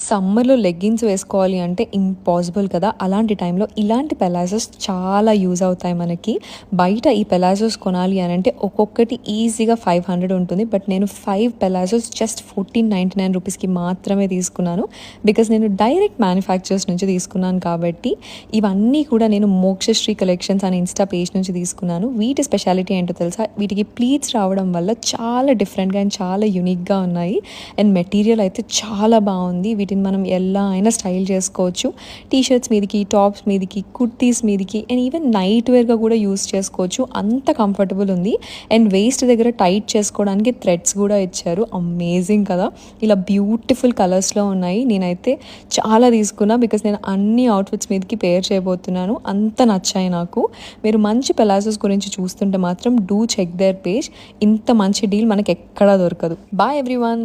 సమ్మర్‌లో లెగ్గింగ్స్ వేసుకోవాలి అంటే ఇంపాసిబుల్ కదా! అలాంటి టైంలో ఇలాంటి పెలాజోస్ చాలా యూజ్ అవుతాయి మనకి. బయట ఈ పెలాజోస్ కొనాలి అనంటే ఒక్కొక్కటి ఈజీగా 500 ఉంటుంది. బట్ నేను 5 పెలాజోస్ జస్ట్ 1499 రూపీస్‌కి మాత్రమే తీసుకున్నాను. బికాజ్ నేను డైరెక్ట్ మ్యానుఫ్యాక్చరర్స్ నుంచి తీసుకున్నాను కాబట్టి, ఇవన్నీ కూడా నేను మోక్షశ్రీ కలెక్షన్స్ అనే ఇన్‌స్టా పేజ్ నుంచి తీసుకున్నాను. వీటి స్పెషాలిటీ ఏంటో తెలుసా? వీటికి ప్లీట్స్ రావడం వల్ల చాలా డిఫరెంట్‌గా అండ్ చాలా యూనిక్‌గా ఉన్నాయి. అండ్ మెటీరియల్ అయితే చాలా బాగుంది. వీటిని మనం ఎలా అయినా స్టైల్ చేసుకోవచ్చు. టీ షర్ట్స్ మీదకి, టాప్స్ మీదకి, కుర్తీస్ మీదకి అండ్ ఈవెన్ నైట్ వేర్గా కూడా యూస్ చేసుకోవచ్చు. అంత కంఫర్టబుల్ ఉంది. అండ్ వేస్ట్ దగ్గర టైట్ చేసుకోవడానికి థ్రెడ్స్ కూడా ఇచ్చారు. అమేజింగ్ కదా! ఇలా బ్యూటిఫుల్ కలర్స్లో ఉన్నాయి. నేనైతే చాలా తీసుకున్నా బికాస్ నేను అన్ని అవుట్ఫిట్స్ మీదకి పేర్ చేయబోతున్నాను. అంత నచ్చాయి నాకు. మీరు మంచి పెలాజోస్ గురించి చూస్తుంటే మాత్రం డూ చెక్ దేర్ పేజ్. ఇంత మంచి డీల్ మనకి ఎక్కడా దొరకదు. Bye everyone.